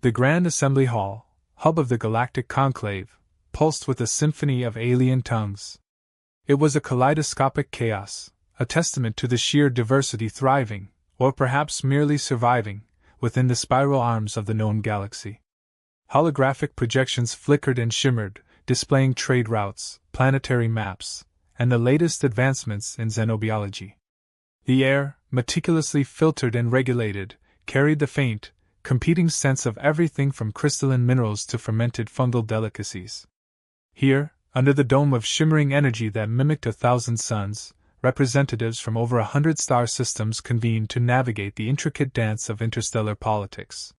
The Grand Assembly Hall, hub of the galactic conclave, pulsed with a symphony of alien tongues. It was a kaleidoscopic chaos, a testament to the sheer diversity thriving, or perhaps merely surviving, within the spiral arms of the known galaxy. Holographic projections flickered and shimmered, displaying trade routes, planetary maps, and the latest advancements in xenobiology. The air, meticulously filtered and regulated, carried the faint, competing scents of everything from crystalline minerals to fermented fungal delicacies. Here, under the dome of shimmering energy that mimicked 1,000 suns, representatives from over 100 star systems convened to navigate the intricate dance of interstellar politics.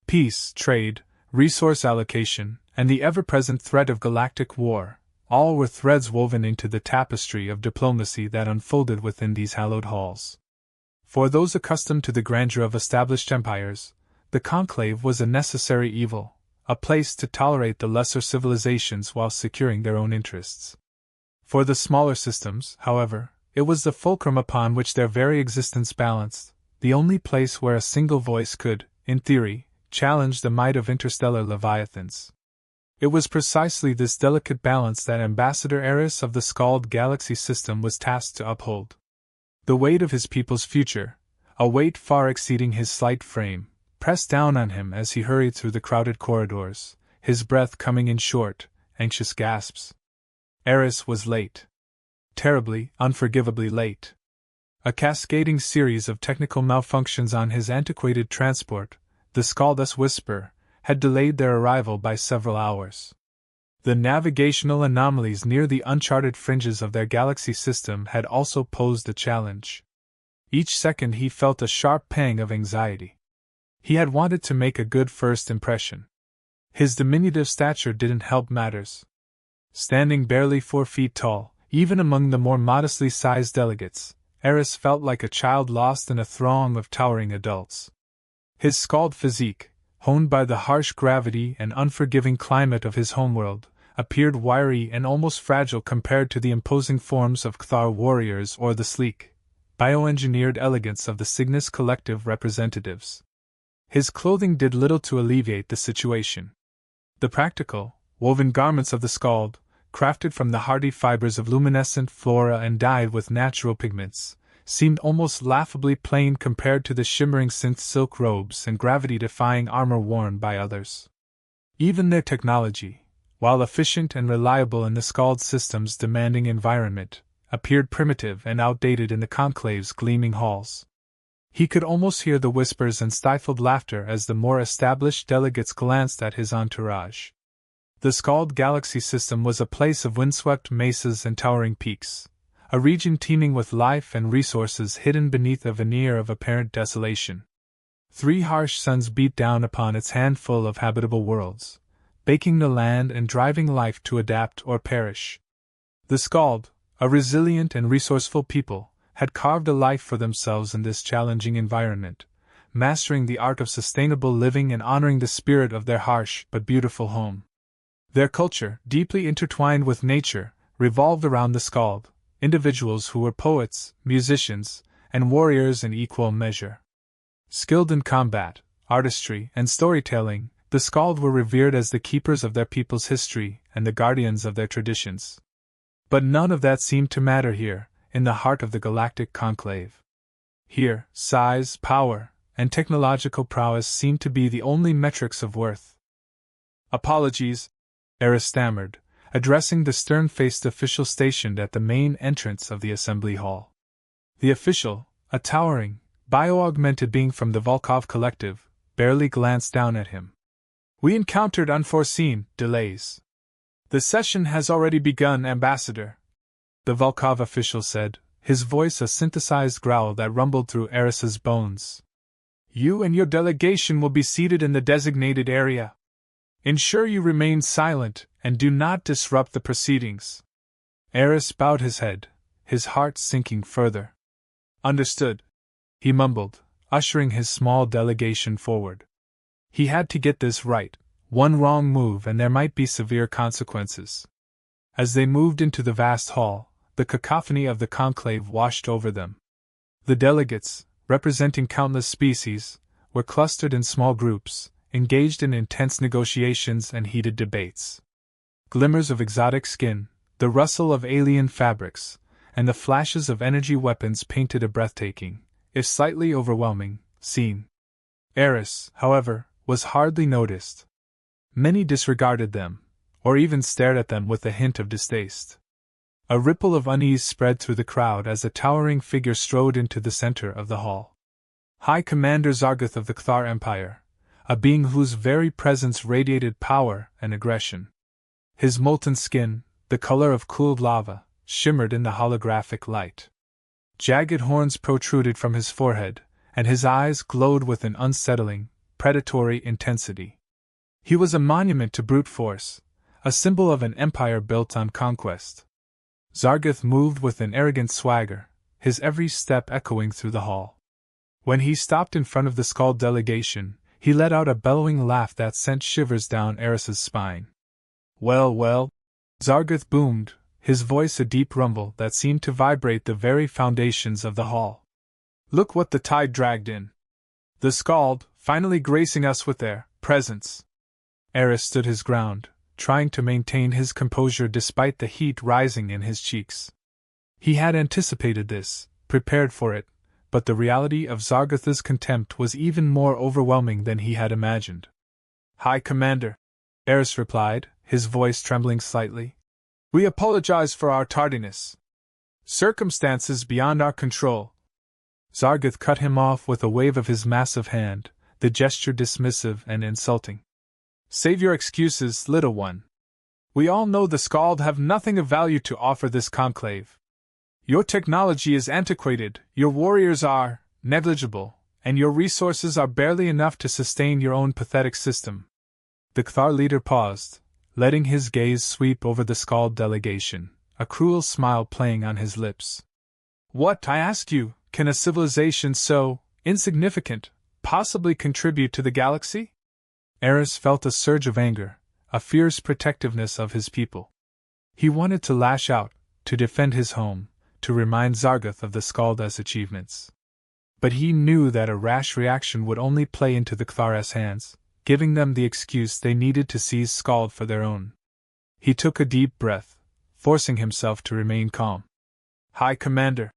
Peace, trade, resource allocation, and the ever-present threat of galactic war, all were threads woven into the tapestry of diplomacy that unfolded within these hallowed halls. For those accustomed to the grandeur of established empires, the conclave was a necessary evil, a place to tolerate the lesser civilizations while securing their own interests. For the smaller systems, however, it was the fulcrum upon which their very existence balanced, the only place where a single voice could, in theory, challenge the might of interstellar leviathans. It was precisely this delicate balance that Ambassador Eris of the Scald Galaxy System was tasked to uphold. The weight of his people's future, a weight far exceeding his slight frame, pressed down on him as he hurried through the crowded corridors, his breath coming in short, anxious gasps. Eris was late. Terribly, unforgivably late. A cascading series of technical malfunctions on his antiquated transport, the Scaldus Whisper, had delayed their arrival by several hours. The navigational anomalies near the uncharted fringes of their galaxy system had also posed a challenge. Each second he felt a sharp pang of anxiety. He had wanted to make a good first impression. His diminutive stature didn't help matters. Standing barely 4 feet tall, even among the more modestly sized delegates, Eris felt like a child lost in a throng of towering adults. His scald physique, honed by the harsh gravity and unforgiving climate of his homeworld, appeared wiry and almost fragile compared to the imposing forms of Cthar warriors or the sleek, bioengineered elegance of the Cygnus Collective representatives. His clothing did little to alleviate the situation. The practical, woven garments of the Scald, crafted from the hardy fibers of luminescent flora and dyed with natural pigments, seemed almost laughably plain compared to the shimmering synth silk robes and gravity-defying armor worn by others. Even their technology, while efficient and reliable in the Scald system's demanding environment, appeared primitive and outdated in the conclave's gleaming halls. He could almost hear the whispers and stifled laughter as the more established delegates glanced at his entourage. The Scald Galaxy System was a place of windswept mesas and towering peaks, a region teeming with life and resources hidden beneath a veneer of apparent desolation. 3 harsh suns beat down upon its handful of habitable worlds, baking the land and driving life to adapt or perish. The Scald, a resilient and resourceful people, had carved a life for themselves in this challenging environment, mastering the art of sustainable living and honoring the spirit of their harsh but beautiful home. Their culture, deeply intertwined with nature, revolved around the Scald, individuals who were poets, musicians, and warriors in equal measure. Skilled in combat, artistry, and storytelling, the Scald were revered as the keepers of their people's history and the guardians of their traditions. But none of that seemed to matter here, in the heart of the galactic conclave. Here, size, power, and technological prowess seemed to be the only metrics of worth. "Apologies," Eris stammered, addressing the stern-faced official stationed at the main entrance of the assembly hall. The official, a towering, bio-augmented being from the Volkov Collective, barely glanced down at him. "We encountered unforeseen delays. The session has already begun, Ambassador," the Volkov official said, his voice a synthesized growl that rumbled through Eris's bones. "You and your delegation will be seated in the designated area. Ensure you remain silent and do not disrupt the proceedings." Eris bowed his head, his heart sinking further. "Understood," he mumbled, ushering his small delegation forward. He had to get this right. One wrong move and there might be severe consequences. As they moved into the vast hall, the cacophony of the conclave washed over them. The delegates, representing countless species, were clustered in small groups, engaged in intense negotiations and heated debates. Glimmers of exotic skin, the rustle of alien fabrics, and the flashes of energy weapons painted a breathtaking, if slightly overwhelming, scene. Eris, however, was hardly noticed. Many disregarded them, or even stared at them with a hint of distaste. A ripple of unease spread through the crowd as a towering figure strode into the center of the hall. High Commander Zargoth of the Kthar Empire, a being whose very presence radiated power and aggression. His molten skin, the color of cooled lava, shimmered in the holographic light. Jagged horns protruded from his forehead, and his eyes glowed with an unsettling, predatory intensity. He was a monument to brute force, a symbol of an empire built on conquest. Zargoth moved with an arrogant swagger, his every step echoing through the hall. When he stopped in front of the Skald delegation, he let out a bellowing laugh that sent shivers down Eris's spine. "Well, well," Zargoth boomed, his voice a deep rumble that seemed to vibrate the very foundations of the hall. "Look what the tide dragged in. The Skald, finally gracing us with their presence." Eris stood his ground, trying to maintain his composure despite the heat rising in his cheeks. He had anticipated this, prepared for it, but the reality of Zargoth's contempt was even more overwhelming than he had imagined. "High Commander," Eris replied, his voice trembling slightly, "we apologize for our tardiness. Circumstances beyond our control." Zargoth cut him off with a wave of his massive hand, the gesture dismissive and insulting. "Save your excuses, little one. We all know the Skald have nothing of value to offer this conclave. Your technology is antiquated, your warriors are negligible, and your resources are barely enough to sustain your own pathetic system." The Kthar leader paused, letting his gaze sweep over the Skald delegation, a cruel smile playing on his lips. "What, I ask you, can a civilization so insignificant possibly contribute to the galaxy?" Eris felt a surge of anger, a fierce protectiveness of his people. He wanted to lash out, to defend his home, to remind Zargoth of the Skald's achievements. But he knew that a rash reaction would only play into the Kthar's hands, giving them the excuse they needed to seize Skald for their own. He took a deep breath, forcing himself to remain calm. "High Commander,"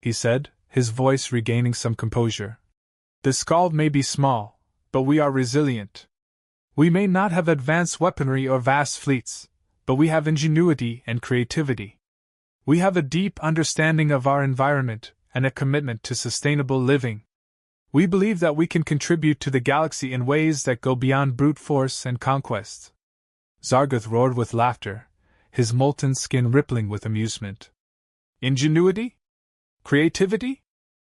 he said, his voice regaining some composure, "the Skald may be small, but we are resilient. We may not have advanced weaponry or vast fleets, but we have ingenuity and creativity. We have a deep understanding of our environment and a commitment to sustainable living. We believe that we can contribute to the galaxy in ways that go beyond brute force and conquest." Zargoth roared with laughter, his molten skin rippling with amusement. "Ingenuity? Creativity?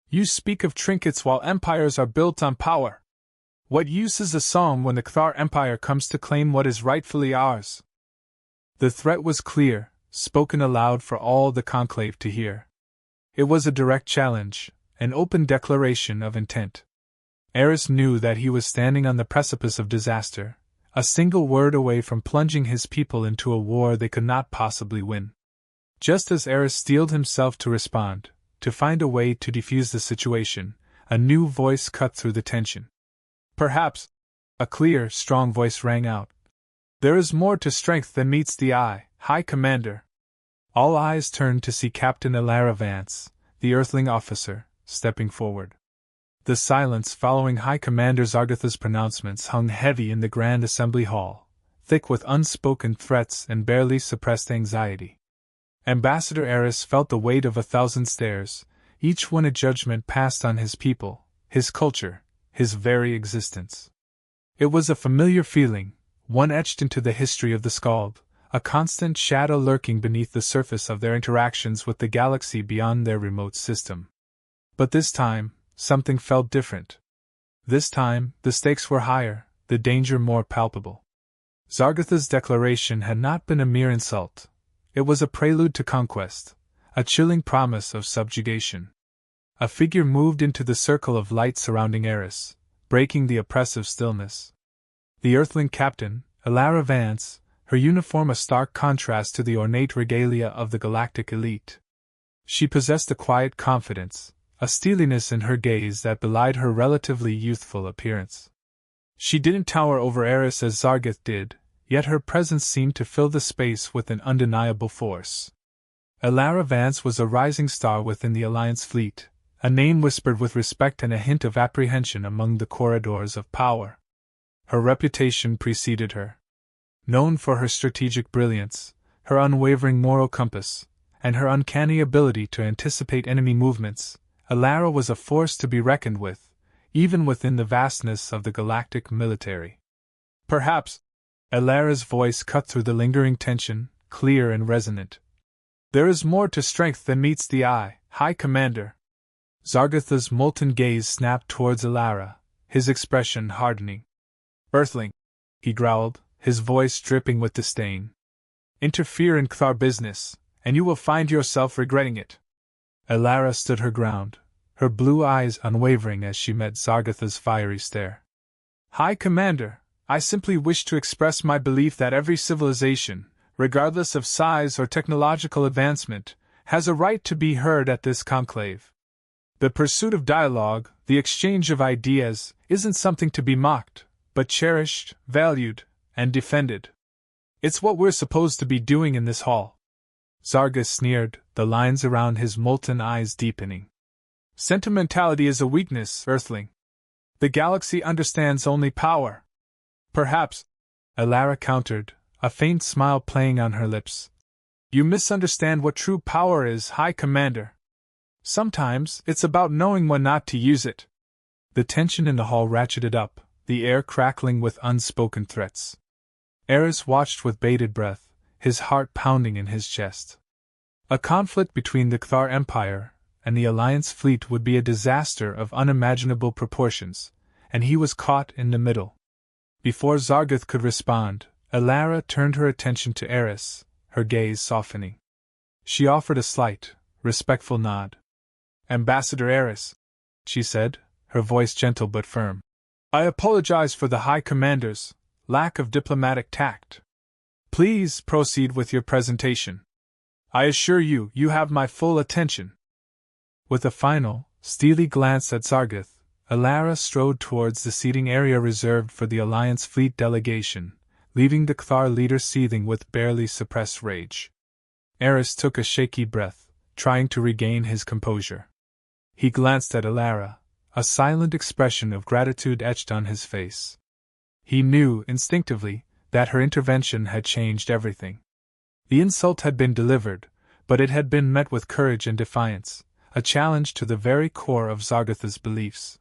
You speak of trinkets while empires are built on power. What use is a song when the Kthar Empire comes to claim what is rightfully ours?" The threat was clear, spoken aloud for all the conclave to hear. It was a direct challenge, an open declaration of intent. Eris knew that he was standing on the precipice of disaster, a single word away from plunging his people into a war they could not possibly win. Just as Eris steeled himself to respond, to find a way to defuse the situation, a new voice cut through the tension. "Perhaps," a clear, strong voice rang out, "there is more to strength than meets the eye, High Commander." All eyes turned to see Captain Elara Vance, the Earthling officer, stepping forward. The silence following High Commander Zargoth's pronouncements hung heavy in the Grand Assembly Hall, thick with unspoken threats and barely suppressed anxiety. Ambassador Eris felt the weight of 1,000 stares, each one a judgment passed on his people, his culture, his very existence. It was a familiar feeling, one etched into the history of the Skald, a constant shadow lurking beneath the surface of their interactions with the galaxy beyond their remote system. But this time, something felt different. This time, the stakes were higher, the danger more palpable. Zargoth's declaration had not been a mere insult. It was a prelude to conquest, a chilling promise of subjugation. A figure moved into the circle of light surrounding Eris, breaking the oppressive stillness. The Earthling captain, Elara Vance, her uniform a stark contrast to the ornate regalia of the galactic elite. She possessed a quiet confidence, a steeliness in her gaze that belied her relatively youthful appearance. She didn't tower over Eris as Zargith did, yet her presence seemed to fill the space with an undeniable force. Elara Vance was a rising star within the Alliance fleet, a name whispered with respect and a hint of apprehension among the corridors of power. Her reputation preceded her. Known for her strategic brilliance, her unwavering moral compass, and her uncanny ability to anticipate enemy movements, Elara was a force to be reckoned with, even within the vastness of the galactic military. Perhaps, Elara's voice cut through the lingering tension, clear and resonant. There is more to strength than meets the eye, High Commander. Zargitha's molten gaze snapped towards Elara, his expression hardening. Earthling, he growled, his voice dripping with disdain. Interfere in Kthar business, and you will find yourself regretting it. Elara stood her ground, her blue eyes unwavering as she met Zargitha's fiery stare. High Commander, I simply wish to express my belief that every civilization, regardless of size or technological advancement, has a right to be heard at this conclave. The pursuit of dialogue, the exchange of ideas, isn't something to be mocked, but cherished, valued, and defended. It's what we're supposed to be doing in this hall. Zargith sneered, the lines around his molten eyes deepening. Sentimentality is a weakness, Earthling. The galaxy understands only power. Perhaps, Elara countered, a faint smile playing on her lips. You misunderstand what true power is, High Commander. Sometimes it's about knowing when not to use it. The tension in the hall ratcheted up, the air crackling with unspoken threats. Eris watched with bated breath, his heart pounding in his chest. A conflict between the Kthar Empire and the Alliance fleet would be a disaster of unimaginable proportions, and he was caught in the middle. Before Zargith could respond, Elara turned her attention to Eris, her gaze softening. She offered a slight, respectful nod. Ambassador Eris, she said, her voice gentle but firm. I apologize for the High Commander's lack of diplomatic tact. Please proceed with your presentation. I assure you, you have my full attention. With a final, steely glance at Zargith, Elara strode towards the seating area reserved for the Alliance fleet delegation, leaving the Kthar leader seething with barely suppressed rage. Eris took a shaky breath, trying to regain his composure. He glanced at Elara, a silent expression of gratitude etched on his face. He knew, instinctively, that her intervention had changed everything. The insult had been delivered, but it had been met with courage and defiance, a challenge to the very core of Zargitha's beliefs.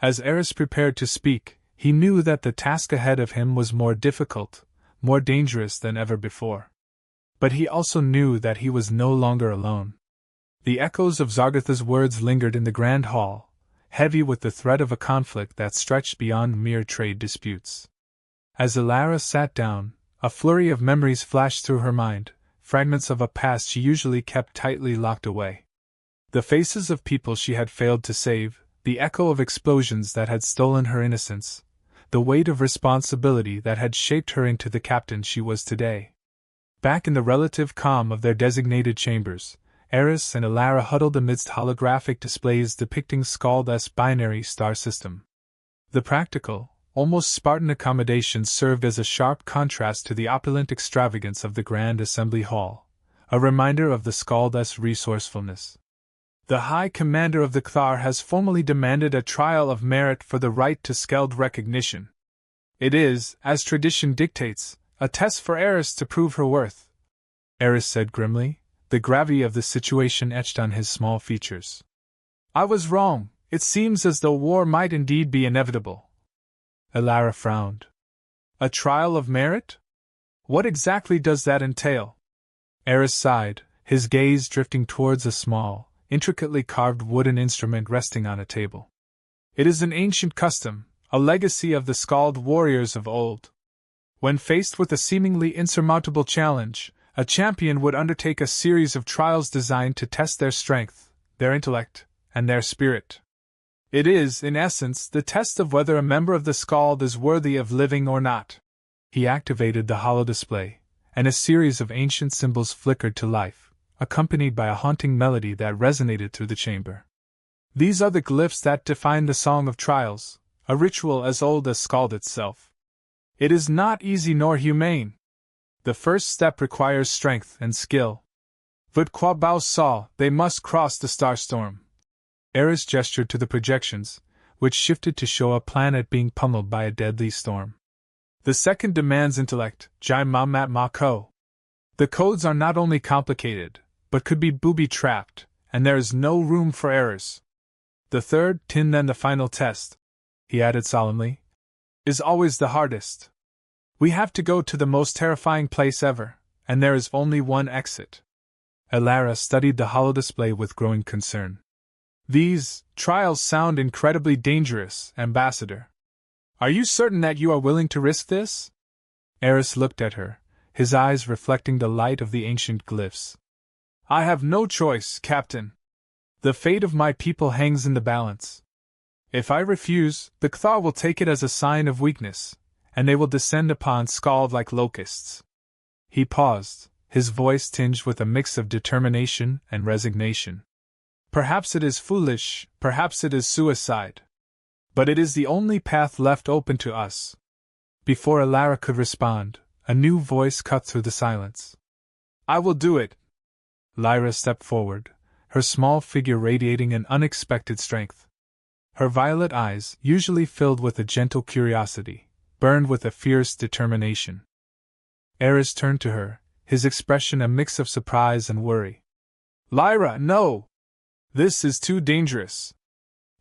As Eris prepared to speak, he knew that the task ahead of him was more difficult, more dangerous than ever before. But he also knew that he was no longer alone. The echoes of Zargitha's words lingered in the Grand Hall, heavy with the threat of a conflict that stretched beyond mere trade disputes. As Elara sat down, a flurry of memories flashed through her mind, fragments of a past she usually kept tightly locked away. The faces of people she had failed to save, the echo of explosions that had stolen her innocence, the weight of responsibility that had shaped her into the captain she was today. Back in the relative calm of their designated chambers, Eris and Elara huddled amidst holographic displays depicting Scandalous binary star system. The practical, almost Spartan accommodations served as a sharp contrast to the opulent extravagance of the Grand Assembly Hall, a reminder of the Scandalous resourcefulness. The High Commander of the Kthar has formally demanded a trial of merit for the right to Skeld recognition. It is, as tradition dictates, a test for Eris to prove her worth, Eris said grimly, the gravity of the situation etched on his small features. I was wrong, it seems as though war might indeed be inevitable. Elara frowned. A trial of merit? What exactly does that entail? Eris sighed, his gaze drifting towards a small, intricately carved wooden instrument resting on a table. It is an ancient custom, a legacy of the Skald warriors of old. When faced with a seemingly insurmountable challenge, a champion would undertake a series of trials designed to test their strength, their intellect, and their spirit. It is, in essence, the test of whether a member of the Skald is worthy of living or not. He activated the holodisplay, and a series of ancient symbols flickered to life, accompanied by a haunting melody that resonated through the chamber. These are the glyphs that define the Song of Trials, a ritual as old as Skald itself. It is not easy nor humane. The first step requires strength and skill. But Quabao saw they must cross the starstorm. Eris gestured to the projections, which shifted to show a planet being pummeled by a deadly storm. The second demands intellect, Jai Ma Mat Ma Ko. The codes are not only complicated, but could be booby-trapped, and there is no room for errors. The third, Tin, then the final test, he added solemnly, is always the hardest. We have to go to the most terrifying place ever, and there is only one exit. Elara studied the holodisplay with growing concern. These trials sound incredibly dangerous, Ambassador. Are you certain that you are willing to risk this? Eris looked at her, his eyes reflecting the light of the ancient glyphs. I have no choice, Captain. The fate of my people hangs in the balance. If I refuse, the Kthar will take it as a sign of weakness, and they will descend upon Skald like locusts. He paused, his voice tinged with a mix of determination and resignation. Perhaps it is foolish, perhaps it is suicide. But it is the only path left open to us. Before Elara could respond, a new voice cut through the silence. I will do it. Lyra stepped forward, her small figure radiating an unexpected strength. Her violet eyes, usually filled with a gentle curiosity, burned with a fierce determination. Eris turned to her, his expression a mix of surprise and worry. Lyra, no! This is too dangerous.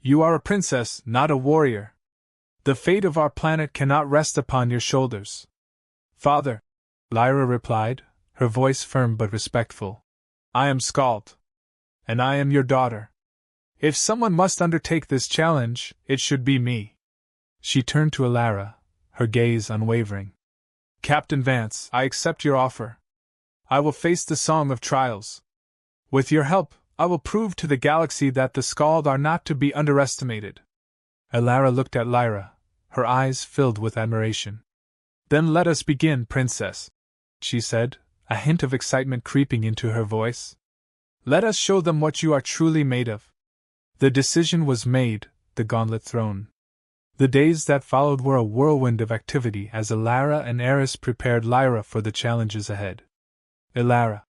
You are a princess, not a warrior. The fate of our planet cannot rest upon your shoulders. Father, Lyra replied, her voice firm but respectful. I am Skald. And I am your daughter. If someone must undertake this challenge, it should be me. She turned to Elara, her gaze unwavering. Captain Vance, I accept your offer. I will face the Song of Trials. With your help, I will prove to the galaxy that the Skald are not to be underestimated. Elara looked at Lyra, her eyes filled with admiration. Then let us begin, Princess, she said, a hint of excitement creeping into her voice. Let us show them what you are truly made of. The decision was made, the gauntlet thrown. The days that followed were a whirlwind of activity as Elara and Eris prepared Lyra for the challenges ahead. Elara.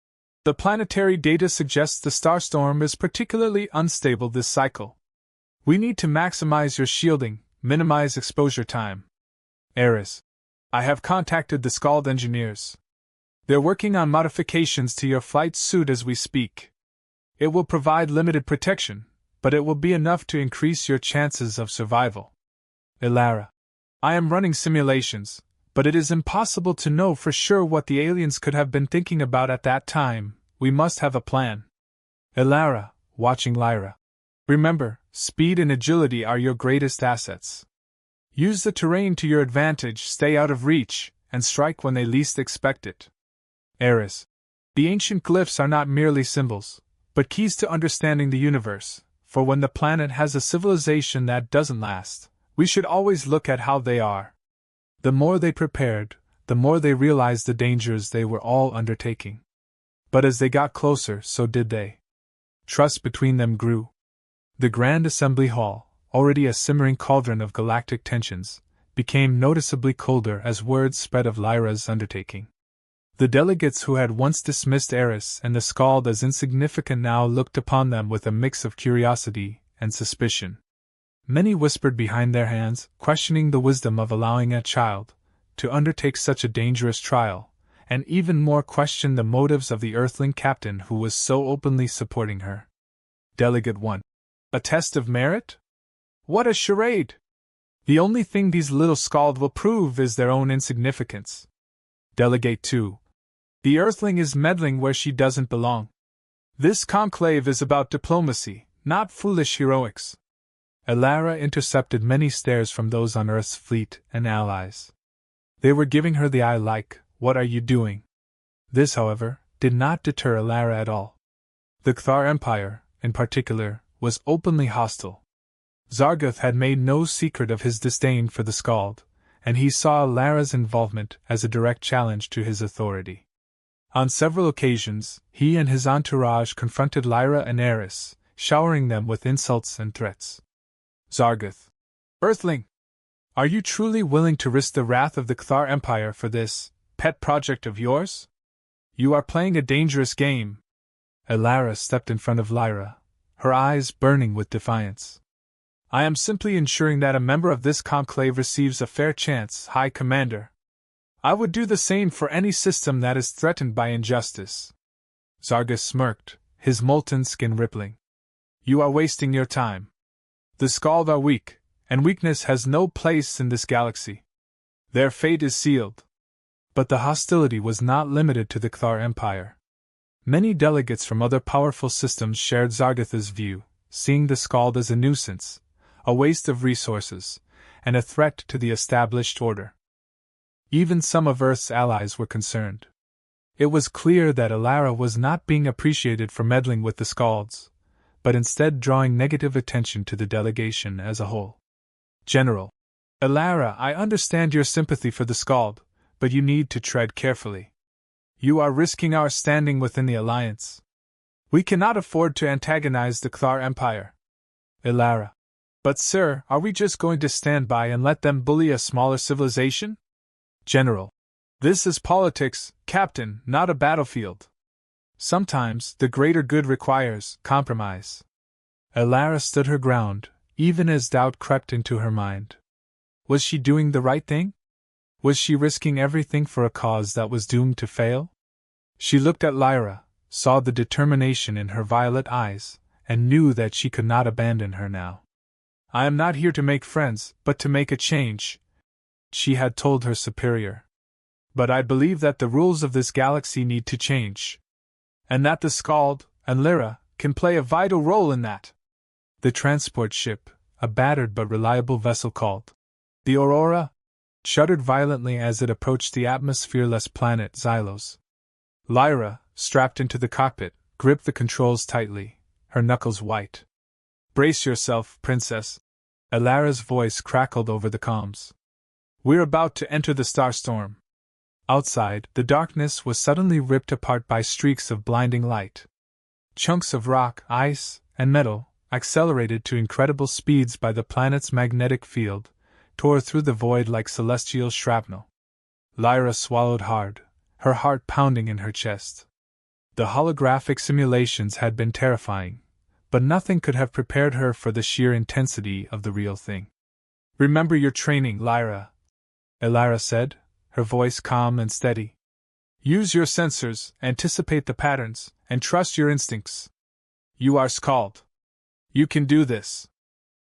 The planetary data suggests the starstorm is particularly unstable this cycle. We need to maximize your shielding, minimize exposure time. Eris. I have contacted the Skald engineers. They're working on modifications to your flight suit as we speak. It will provide limited protection, but it will be enough to increase your chances of survival. Elara. I am running simulations, but it is impossible to know for sure what the aliens could have been thinking about at that time. We must have a plan. Elara, watching Lyra. Remember, speed and agility are your greatest assets. Use the terrain to your advantage, stay out of reach, and strike when they least expect it. Eris. The ancient glyphs are not merely symbols, but keys to understanding the universe, for when the planet has a civilization that doesn't last, we should always look at how they are. The more they prepared, the more they realized the dangers they were all undertaking. But as they got closer, so did they. Trust between them grew. The Grand Assembly Hall, already a simmering cauldron of galactic tensions, became noticeably colder as word spread of Lyra's undertaking. The delegates who had once dismissed Eris and the Skald as insignificant now looked upon them with a mix of curiosity and suspicion. Many whispered behind their hands, questioning the wisdom of allowing a child to undertake such a dangerous trial, and even more questioned the motives of the Earthling captain who was so openly supporting her. Delegate 1. A test of merit? What a charade! The only thing these little Skald will prove is their own insignificance. Delegate 2. The Earthling is meddling where she doesn't belong. This conclave is about diplomacy, not foolish heroics. Elara intercepted many stares from those on Earth's fleet and allies. They were giving her the eye like, what are you doing? This, however, did not deter Elara at all. The Kthar Empire, in particular, was openly hostile. Zargoth had made no secret of his disdain for the Skald, and he saw Elara's involvement as a direct challenge to his authority. On several occasions, he and his entourage confronted Lyra and Eris, showering them with insults and threats. Zargoth. Earthling, Are you truly willing to risk the wrath of the Kthar Empire for this pet project of yours? You are playing a dangerous game. Elara stepped in front of Lyra, her eyes burning with defiance. I am simply ensuring that a member of this conclave receives a fair chance, High Commander. I would do the same for any system that is threatened by injustice. Zargus smirked, his molten skin rippling. You are wasting your time. The Skald are weak, and weakness has no place in this galaxy. Their fate is sealed. But the hostility was not limited to the Kthar Empire. Many delegates from other powerful systems shared Zargutha's view, seeing the Skald as a nuisance, a waste of resources, and a threat to the established order. Even some of Earth's allies were concerned. It was clear that Elara was not being appreciated for meddling with the Skalds, but instead drawing negative attention to the delegation as a whole. General Elara, I understand your sympathy for the Skald, but you need to tread carefully. You are risking our standing within the Alliance. We cannot afford to antagonize the Kthar Empire. Elara. But sir, are we just going to stand by and let them bully a smaller civilization? General. This is politics, Captain, not a battlefield. Sometimes the greater good requires compromise. Elara stood her ground, even as doubt crept into her mind. Was she doing the right thing? Was she risking everything for a cause that was doomed to fail? She looked at Lyra, saw the determination in her violet eyes, and knew that she could not abandon her now. I am not here to make friends, but to make a change, she had told her superior. But I believe that the rules of this galaxy need to change. And that the Skald, and Lyra, can play a vital role in that. The transport ship, a battered but reliable vessel called the Aurora, shuddered violently as it approached the atmosphere-less planet Xylos. Lyra, strapped into the cockpit, gripped the controls tightly, her knuckles white. Brace yourself, Princess. Elara's voice crackled over the comms. We're about to enter the starstorm. Outside, the darkness was suddenly ripped apart by streaks of blinding light. Chunks of rock, ice, and metal, accelerated to incredible speeds by the planet's magnetic field, tore through the void like celestial shrapnel. Lyra swallowed hard, her heart pounding in her chest. The holographic simulations had been terrifying, but nothing could have prepared her for the sheer intensity of the real thing. Remember your training, Lyra, Elara said, her voice calm and steady. Use your sensors, anticipate the patterns, and trust your instincts. You are Skald. You can do this.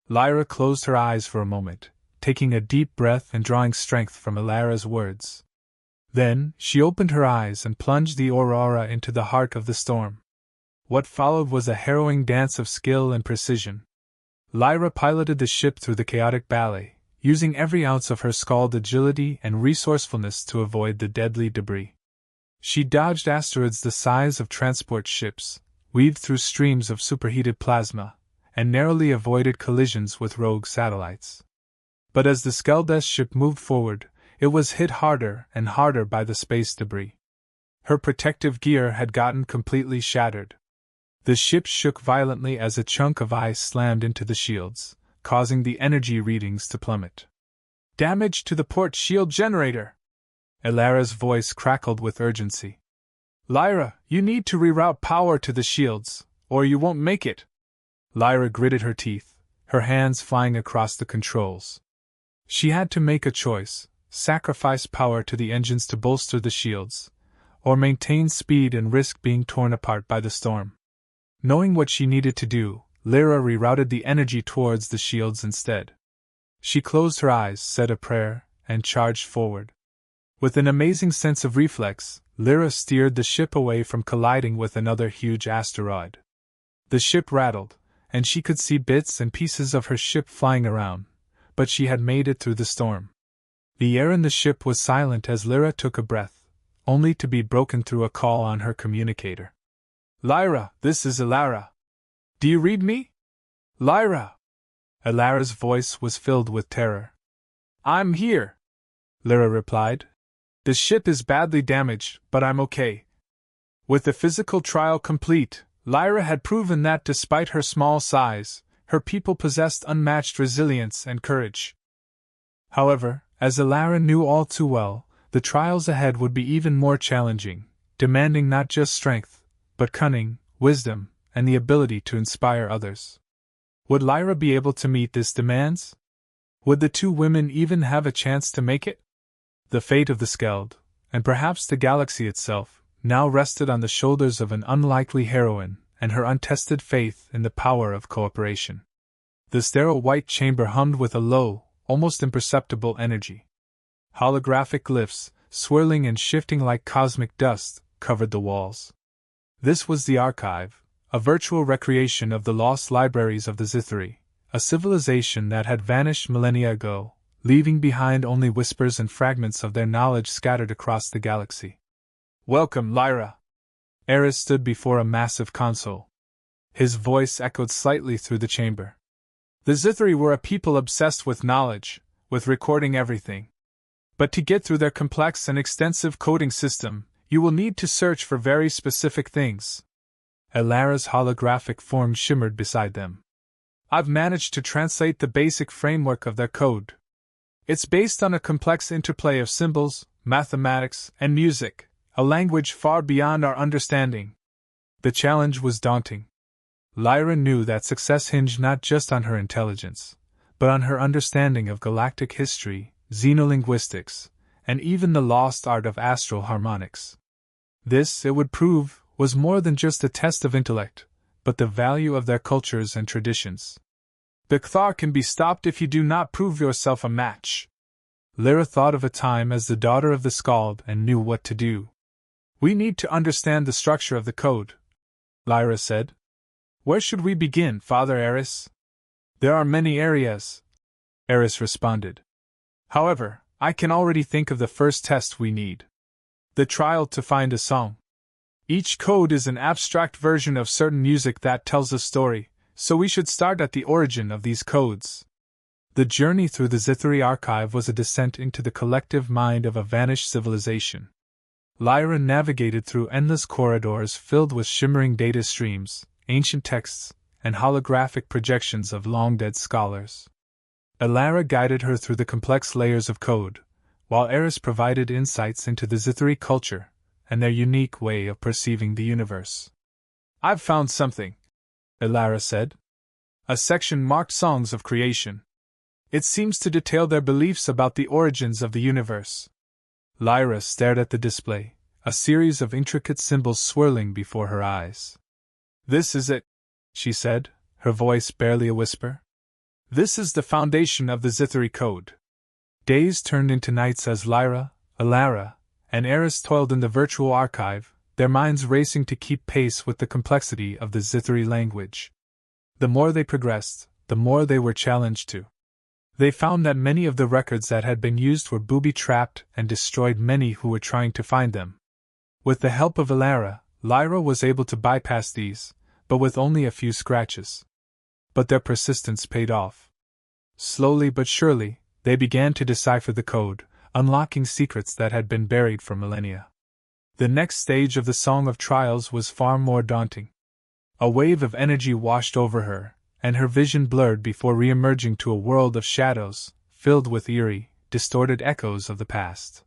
Lyra closed her eyes for a moment, taking a deep breath and drawing strength from Elara's words. Then, she opened her eyes and plunged the Aurora into the heart of the storm. What followed was a harrowing dance of skill and precision. Lyra piloted the ship through the chaotic ballet, using every ounce of her Skald agility and resourcefulness to avoid the deadly debris. She dodged asteroids the size of transport ships, weaved through streams of superheated plasma, and narrowly avoided collisions with rogue satellites. But as the Skeldes ship moved forward, it was hit harder and harder by the space debris. Her protective gear had gotten completely shattered. The ship shook violently as a chunk of ice slammed into the shields, causing the energy readings to plummet. Damage to the port shield generator! Elara's voice crackled with urgency. Lyra, you need to reroute power to the shields, or you won't make it! Lyra gritted her teeth, her hands flying across the controls. She had to make a choice: sacrifice power to the engines to bolster the shields, or maintain speed and risk being torn apart by the storm. Knowing what she needed to do, Lyra rerouted the energy towards the shields instead. She closed her eyes, said a prayer, and charged forward. With an amazing sense of reflex, Lyra steered the ship away from colliding with another huge asteroid. The ship rattled, and she could see bits and pieces of her ship flying around, but she had made it through the storm. The air in the ship was silent as Lyra took a breath, only to be broken through a call on her communicator. Lyra, this is Elara. Do you read me? Lyra! Elara's voice was filled with terror. I'm here, Lyra replied. The ship is badly damaged, but I'm okay. With the physical trial complete, Lyra had proven that despite her small size, her people possessed unmatched resilience and courage. However, as Alara knew all too well, the trials ahead would be even more challenging, demanding not just strength, but cunning, wisdom, and the ability to inspire others. Would Lyra be able to meet these demands? Would the two women even have a chance to make it? The fate of the Skeld, and perhaps the galaxy itself, now rested on the shoulders of an unlikely heroine and her untested faith in the power of cooperation. The sterile white chamber hummed with a low, almost imperceptible energy. Holographic glyphs, swirling and shifting like cosmic dust, covered the walls. This was the archive, a virtual recreation of the lost libraries of the Zithri, a civilization that had vanished millennia ago, leaving behind only whispers and fragments of their knowledge scattered across the galaxy. "Welcome, Lyra!" Eris stood before a massive console. His voice echoed slightly through the chamber. The Zithri were a people obsessed with knowledge, with recording everything. But to get through their complex and extensive coding system, you will need to search for very specific things. Alara's holographic form shimmered beside them. "I've managed to translate the basic framework of their code. It's based on a complex interplay of symbols, mathematics, and music, a language far beyond our understanding." The challenge was daunting. Lyra knew that success hinged not just on her intelligence, but on her understanding of galactic history, xenolinguistics, and even the lost art of astral harmonics. This, it would prove, was more than just a test of intellect, but the value of their cultures and traditions. "The Kthar can be stopped if you do not prove yourself a match." Lyra thought of a time as the daughter of the Skald and knew what to do. "We need to understand the structure of the code," Lyra said. "Where should we begin, Father Eris?" "There are many areas," Eris responded. "However, I can already think of the first test we need. The trial to find a song. Each code is an abstract version of certain music that tells a story, so we should start at the origin of these codes." The journey through the Zithri archive was a descent into the collective mind of a vanished civilization. Lyra navigated through endless corridors filled with shimmering data streams, ancient texts, and holographic projections of long-dead scholars. Alara guided her through the complex layers of code, while Eris provided insights into the Zithri culture and their unique way of perceiving the universe. "I've found something," Alara said. "A section marked Songs of Creation. It seems to detail their beliefs about the origins of the universe." Lyra stared at the display, a series of intricate symbols swirling before her eyes. "This is it," she said, her voice barely a whisper. "This is the foundation of the Zithri code." Days turned into nights as Lyra, Alara, and Eris toiled in the virtual archive, their minds racing to keep pace with the complexity of the Zithri language. The more they progressed, the more they were challenged to. They found that many of the records that had been used were booby-trapped and destroyed many who were trying to find them. With the help of Alara, Lyra was able to bypass these, but with only a few scratches. But their persistence paid off. Slowly but surely, they began to decipher the code, unlocking secrets that had been buried for millennia. The next stage of the Song of Trials was far more daunting. A wave of energy washed over her, and her vision blurred before re-emerging to a world of shadows, filled with eerie, distorted echoes of the past.